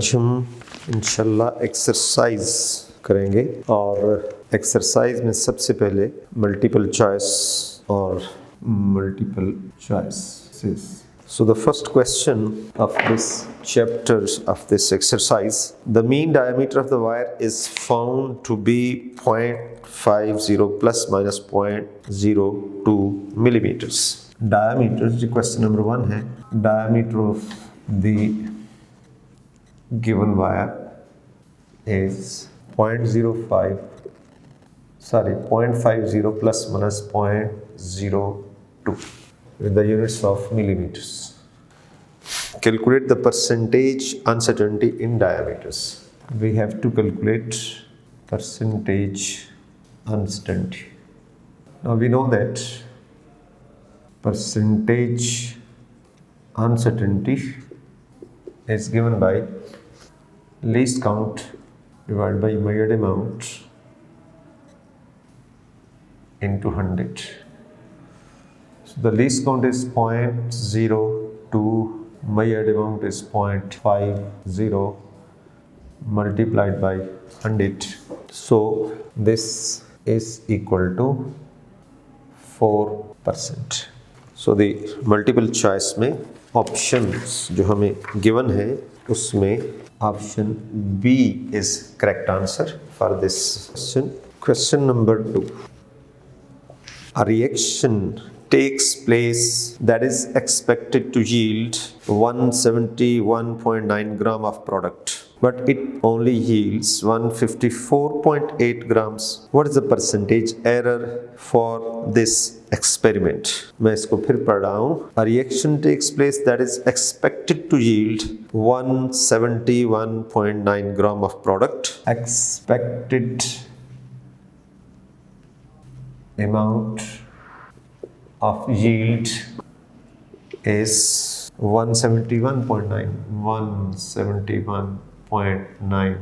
आज हम इंशाल्लाह एक्सरसाइज करेंगे और एक्सरसाइज में सबसे पहले मल्टीपल चॉइस और multiple choices. So the first question of this chapter of this exercise, the mean diameter of the wire is found to be 0.50 plus minus 0.02 millimeters. Diameter, जो question number 1 है, diameter of the given wire is 0.50 plus minus 0.02 with the units of millimeters. Calculate the percentage uncertainty in diameters. We have to calculate percentage uncertainty. Now we know that percentage uncertainty is given by least count divided by measured amount into 100. So the least count is 0.02, measured amount is 0.50 multiplied by 100. So this is equal to 4%. So the multiple choice में options जो हमें given है उसमें option B is correct answer for this question. Question number 2. A reaction takes place that is expected to yield 171.9 gram of product, but it only yields 154.8 grams. What is the percentage error for this experiment? मैं इसको फिर पढ़ रहा हूँ. A reaction takes place that is expected to yield 171.9 gram of product. Expected amount of yield is 171.9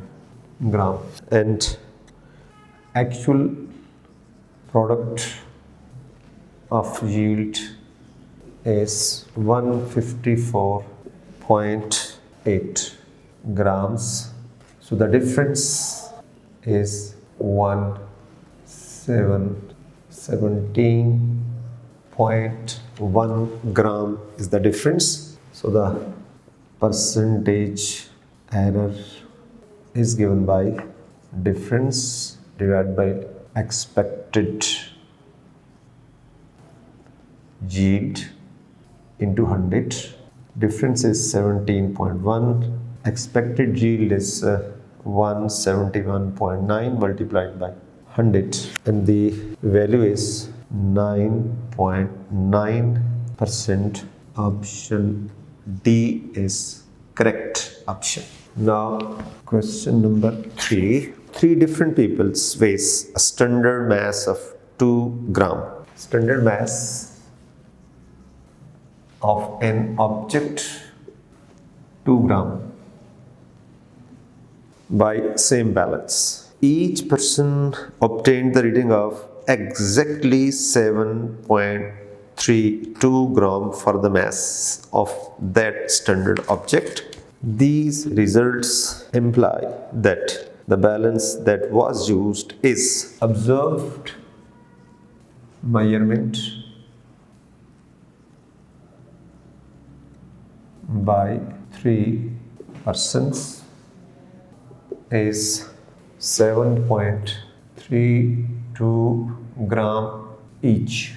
gram, and actual product of yield is 154.8 grams. So the difference is 17.1 gram is the difference. So the percentage error is given by difference divided by expected yield into 100. Difference is 17.1. Expected yield is 171.9 multiplied by 100, and the value is 9.9%. Option D is correct option. Now question number 3. 3 different people weighs a standard mass of 2 gram. Standard mass of an object 2 gram by same balance. Each person obtained the reading of exactly 7.32 gram for the mass of that standard object. These results imply that the balance that was used is observed measurement by 3 persons is 7.32 gram each.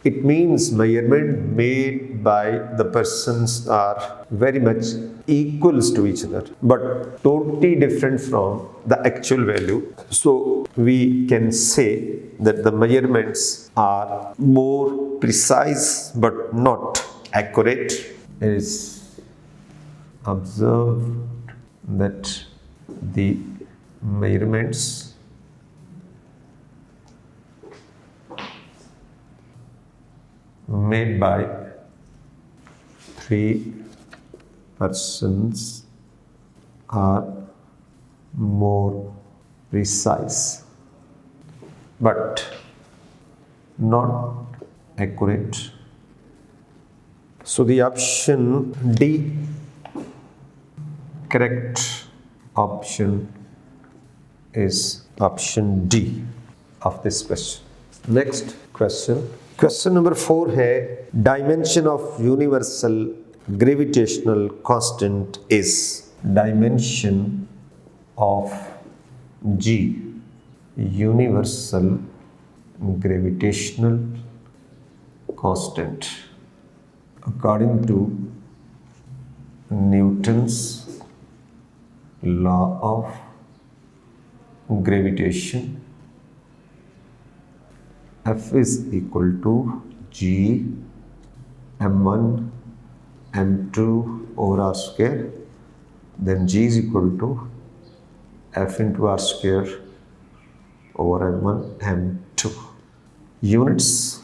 It means measurement made by the persons are very much equals to each other, but totally different from the actual value. So we can say that the measurements are more precise but not accurate. It is observed that the measurements made by 3 persons are more precise but not accurate. So the option D correct option is option D of this question. Next question. Question number 4 है dimension of universal gravitational constant is. Dimension of G, universal gravitational constant, according to Newton's law of gravitation, F is equal to G m1 m2 over r square, then G is equal to F into r square over m1 m2. Units,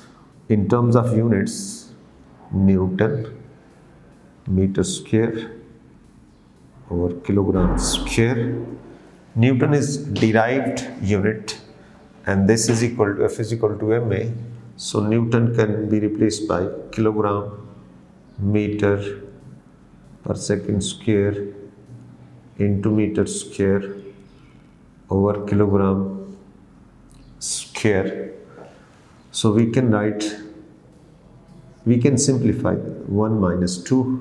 in terms of units, Newton, meter square over kilogram square. Newton is derived unit, and this is equal to F is equal to MA. So Newton can be replaced by kilogram meter per second square into meter square over kilogram square. So we can write, we can simplify 1 minus 2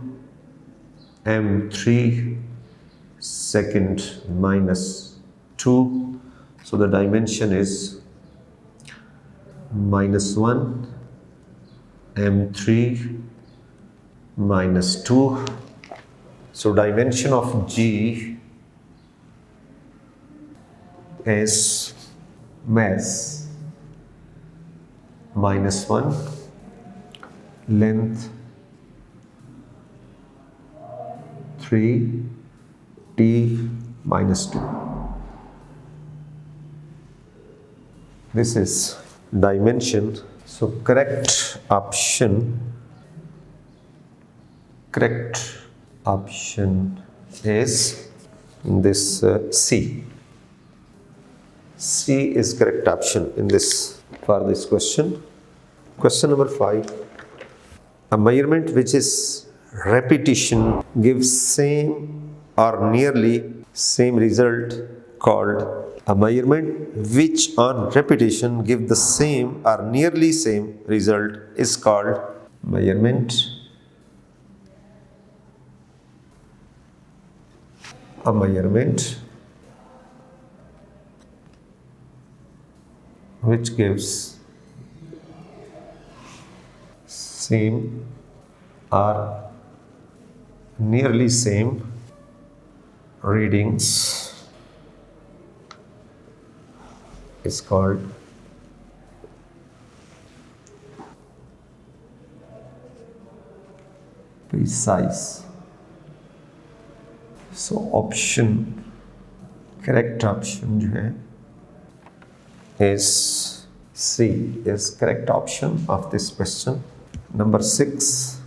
m3 second minus 2. So the dimension is minus 1 m3 minus 2. So dimension of G is mass minus 1, length 3, t minus 2. This is dimension. So correct option is this C. C is correct option in this, for this question. Question number 5. A measurement which is repetition gives same or nearly same result called. A measurement which on repetition give the same or nearly same result is called measurement. A measurement which gives same or nearly same readings is called precise. So option, correct option जो है is C, is correct option of this question. Number 6.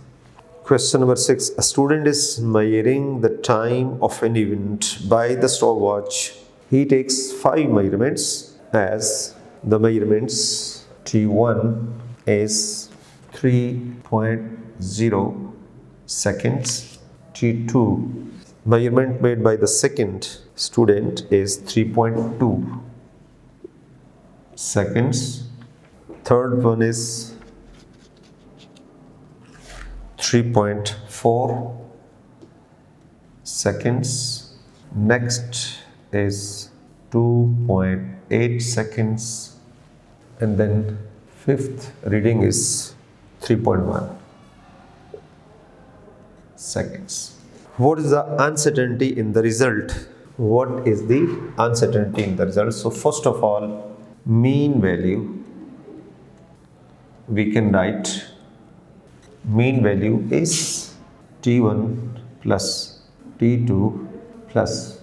Question number 6. A student is measuring the time of an event by the stopwatch. He takes 5 measurements, as the measurements T1 is 3.0 seconds, T2 measurement made by the second student is 3.2 seconds, third one is 3.4 seconds, next is 2.8 seconds, and then fifth reading is 3.1 seconds. What is the uncertainty in the result? What is the uncertainty in the result? So first of all, mean value, we can write mean value is T1 plus T2 plus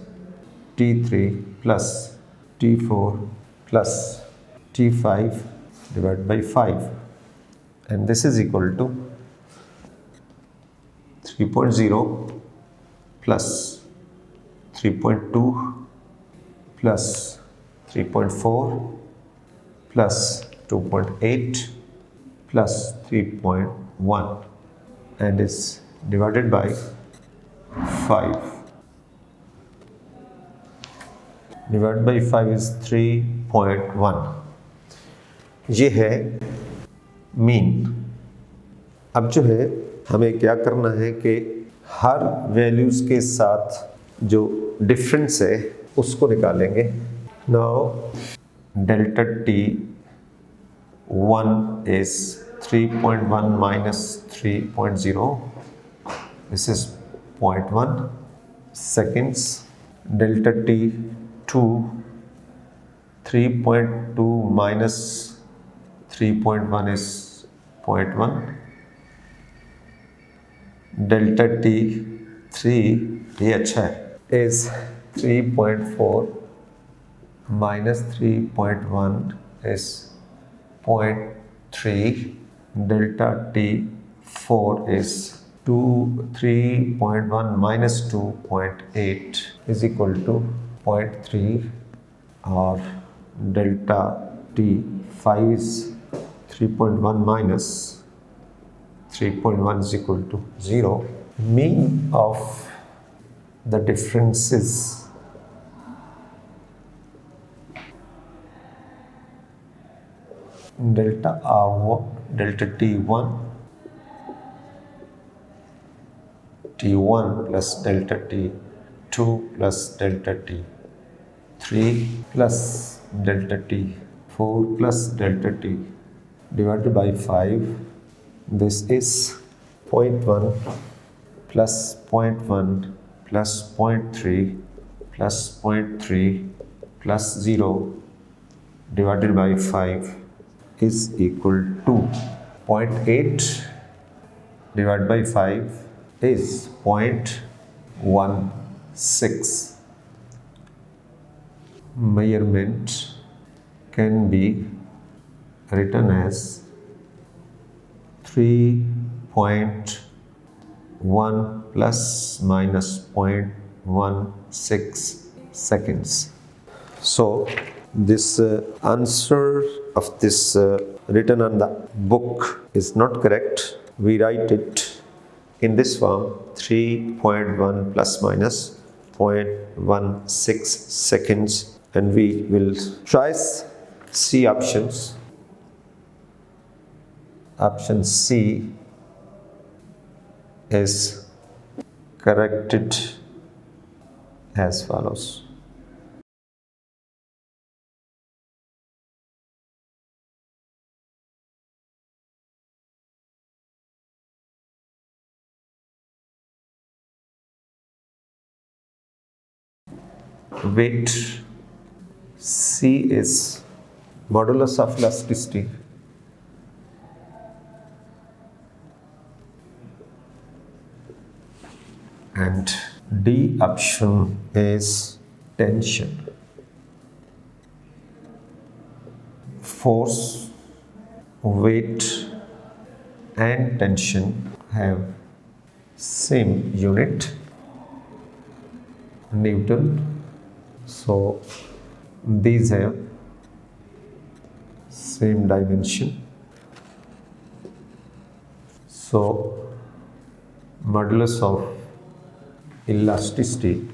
T3 plus T4 plus T5 divided by 5, and this is equal to 3.0 plus 3.2 plus 3.4 plus 2.8 plus 3.1, and is divided by 5. Divide by 5 is 3.1। ये है mean. अब जो है हमें क्या करना है कि हर वैल्यूज़ के साथ जो डिफरेंस है उसको निकालेंगे। Now delta T 1 is 3.1 minus 3.0. This is 0.1 seconds. Delta t 2, 3.2 minus 3.1 is 0.1. Delta t 3, ये अच्छा है, is 3.4 minus 3.1 is 0.3. Delta t 4 is 3.1 minus 2.8 is equal to 0.3, और delta t 5 is 3.1 minus 3.1 is equal to 0. Mean of the differences delta R1, delta T1 plus delta T2 plus delta T3 plus delta T4 plus delta T divided by 5. This is 0.1 plus 0.1 plus 0.3 plus 0.3 plus 0 divided by 5 is equal to 0.8 divided by 5 is 0.16. Measurement can be written as 3.1 plus minus 0.16 seconds. So this answer of this written on the book is not correct. We write it in this form: 3.1 plus minus 0.16 seconds, and we will choose C options. Option C is corrected as follows. Weight C is modulus of elasticity, and D option is tension. Force, weight and tension have same unit, Newton. So these have same dimension. So modulus of elasticity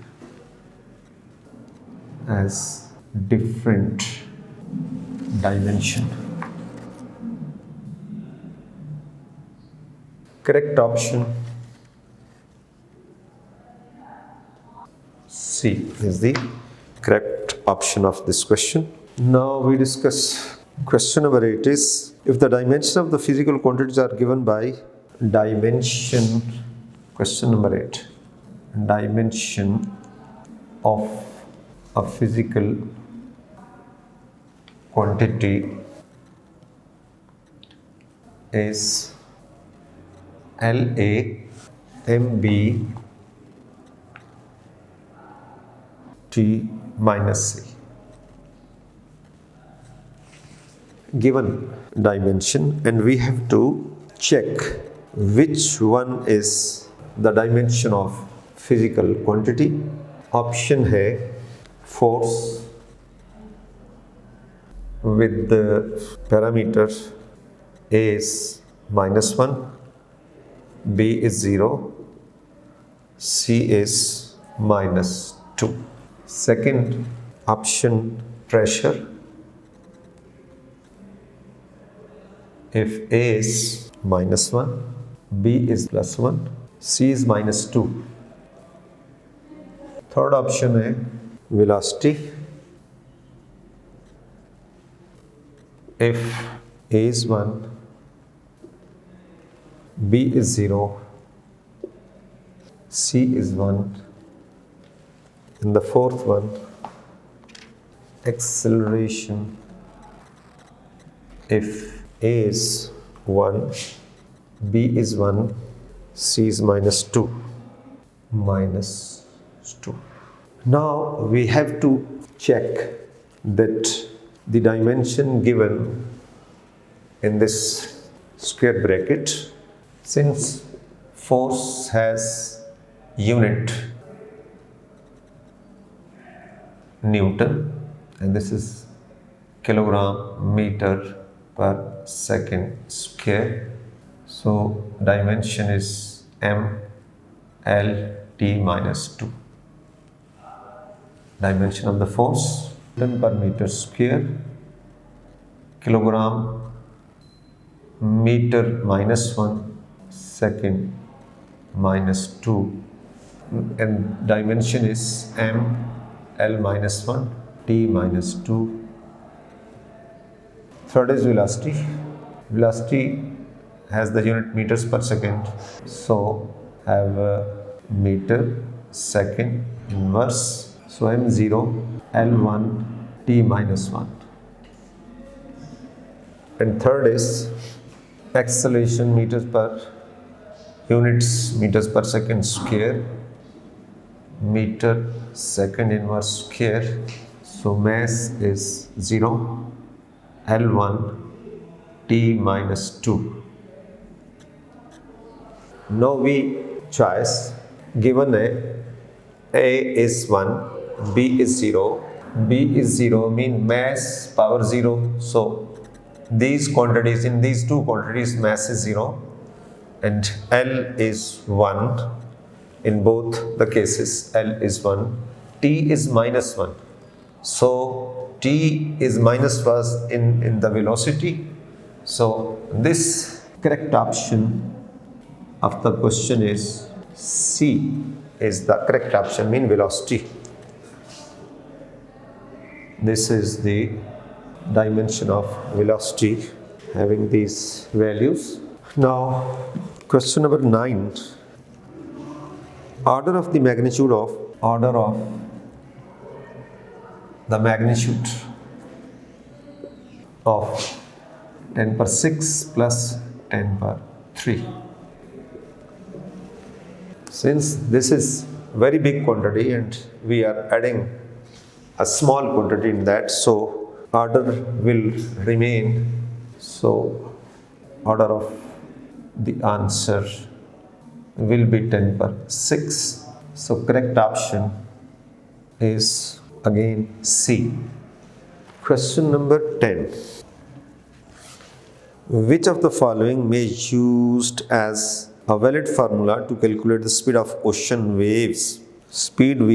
has different dimension. Correct option C is the correct option of this question. Now we discuss question number 8 is, if the dimension of the physical quantities are given by dimension, question number 8, dimension of a physical quantity is LA MB T minus C. Given dimension, and we have to check which one is the dimension of physical quantity. Option है force with the parameter A is -1, B is 0, C is -2. Second option pressure. If A is -1, B is +1, C is -2. Third option है velocity. If A is 1, B is 0, C is 1, and the fourth one, acceleration. If A is 1, B is 1, C is -2. Now we have to check that the dimension given in this square bracket, since force has unit Newton and this is kilogram meter per second square, so dimension is MLT -2. Dimension of the force Newton per meter square, kilogram meter -1, second -2, and dimension is ML -1, T -2. Third is velocity. Velocity has the unit meters per second, so have meter second inverse, so M0 L1 T -1. And third is acceleration meters per units meters per second square, meter second inverse square, so mass is 0 L1 T -2. Now we choice given A is 1, B is 0. B is 0 mean mass power 0. So these quantities, in these two quantities, mass is 0 and L is 1. In both the cases, L is 1. T is -1. So T is -1 in the velocity. So this correct option of the question is C is the correct option, mean velocity. This is the dimension of velocity having these values. Now question number 9. Order of the magnitude of the magnitude of 10⁶ plus 10�3. Since this is very big quantity and we are adding a small quantity in that, so order will remain. So order of the answer will be 10⁶. So correct option is again C. Question number 10. Which of the following may be used as a valid formula to calculate the speed of ocean waves? Speed V,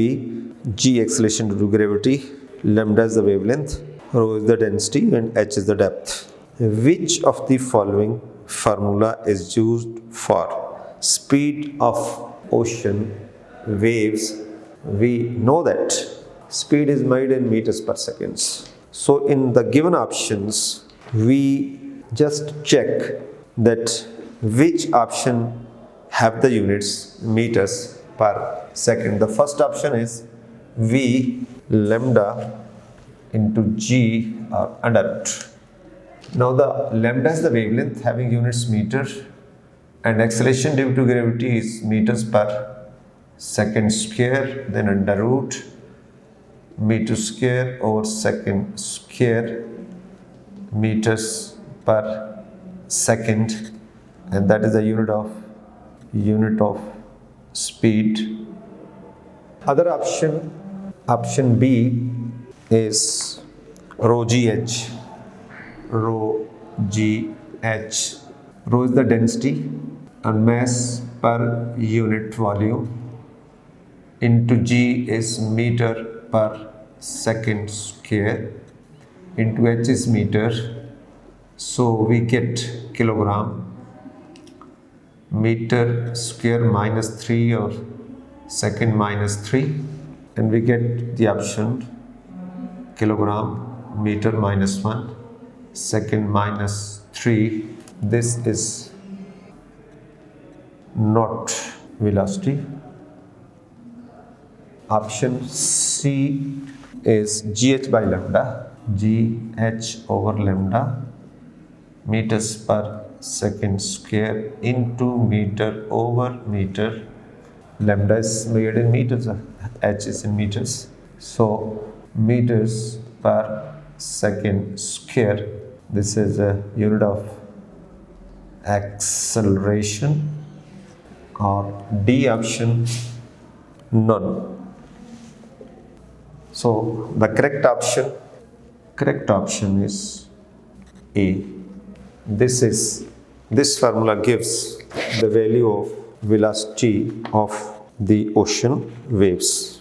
G acceleration due to gravity, lambda is the wavelength, rho is the density, and h is the depth. Which of the following formula is used for speed of ocean waves? We know that speed is made in meters per seconds. So in the given options, we just check that which option have the units meters per second. The first option is V lambda into G or under root. Now the lambda is the wavelength having units meter, and acceleration due to gravity is meters per second square, then under root meter square over second square, meters per second, and that is the unit of speed. Other option B is rho GH. Rho GH. Rho is the density and mass per unit volume into G is meter per second square into h is meter. So we get kilogram. Meter square minus 3 or second minus 3, and we get the option kilogram meter minus 1 second minus 3. This is not velocity. Option C is gh by lambda, gh over lambda, meters per second square into meter over meter. Lambda is made in meters, h is in meters. So meters per second square. This is a unit of acceleration, or D option, none. So the correct option is A. This formula gives the value of velocity of the ocean waves.